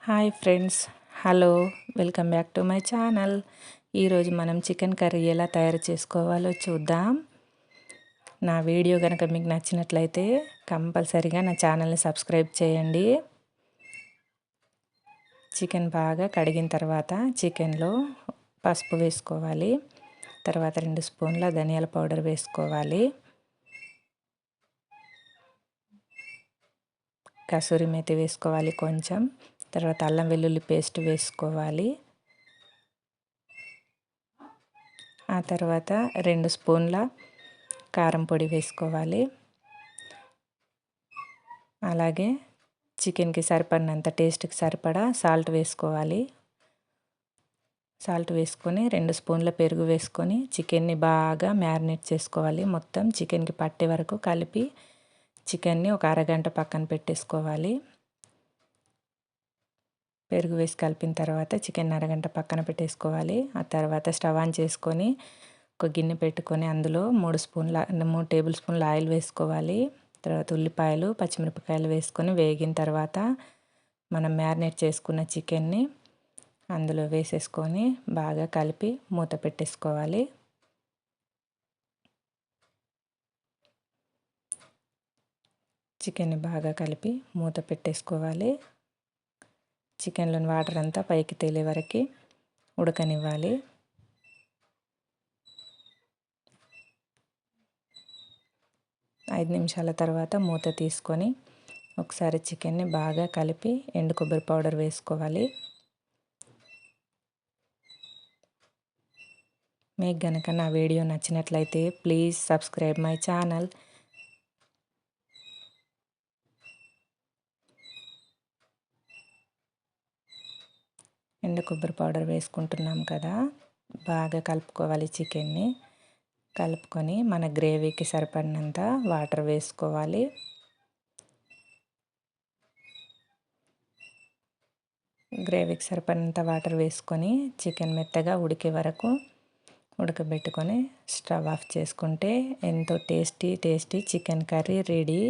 Hi friends, hello, welcome back to my channel. ఈరోజు మనం chicken curry ఎలా తయారు చేసుకోవాలో చూద్దాం. నా వీడియో కనుక మీకు నచ్చినట్లయితే కంపల్సరీగా నా ఛానల్ని సబ్స్క్రైబ్ చేయండి. చికెన్ బాగా కడిగిన తర్వాత చికెన్లో పసుపు వేసుకోవాలి. తర్వాత 2 స్పూన్ల ధనియాల పౌడర్ వేసుకోవాలి. కసూరి మేతి వేసుకోవాలి కొంచెం. తర్వాత అల్లం వెల్లుల్లి పేస్ట్ వేసుకోవాలి. ఆ తర్వాత 2 స్పూన్ల కారం పొడి వేసుకోవాలి. అలాగే చికెన్కి సరిపడినంత టేస్ట్కి సరిపడా సాల్ట్ వేసుకోవాలి. సాల్ట్ వేసుకొని 2 స్పూన్ల పెరుగు వేసుకొని చికెన్ని బాగా మ్యారినేట్ చేసుకోవాలి. మొత్తం చికెన్కి పట్టే వరకు కలిపి చికెన్ని ఒక అరగంట పక్కన పెట్టేసుకోవాలి. పెరుగు వేసి కలిపిన తర్వాత చికెన్ అరగంట పక్కన పెట్టేసుకోవాలి. ఆ తర్వాత స్టవ్ ఆన్ చేసుకొని ఒక గిన్నె పెట్టుకొని అందులో 3 టేబుల్ స్పూన్ల ఆయిల్ వేసుకోవాలి. తర్వాత ఉల్లిపాయలు, పచ్చిమిరపకాయలు వేసుకొని వేగిన తర్వాత మనం మ్యారినేట్ చేసుకున్న చికెన్ని అందులో వేసేసుకొని బాగా కలిపి మూత పెట్టేసుకోవాలి. చికెన్ని బాగా కలిపి మూత పెట్టేసుకోవాలి. చికెన్లోని వాటర్ అంతా పైకి తేలే వరకు ఉడకనివ్వాలి. ఐదు నిమిషాల తర్వాత మూత తీసుకొని ఒకసారి చికెన్ని బాగా కలిపి ఎండు కొబ్బరి పౌడర్ వేసుకోవాలి. మీకు గనక నా వీడియో నచ్చినట్లయితే ప్లీజ్ సబ్స్క్రైబ్ మై ఛానల్. ఎండు కొబ్బరి పౌడర్ వేసుకుంటున్నాం కదా, బాగా కలుపుకోవాలి. చికెన్ని కలుపుకొని మన గ్రేవీకి సరిపడినంత వాటర్ వేసుకోవాలి. గ్రేవీకి సరిపడినంత వాటర్ వేసుకొని చికెన్ మెత్తగా ఉడికే వరకు ఉడకబెట్టుకొని స్టవ్ ఆఫ్ చేసుకుంటే ఎంతో tasty chicken curry ready.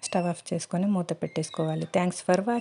Stove off చేసుకొని మూత పెట్టేసుకోవాలి. Thanks for watching.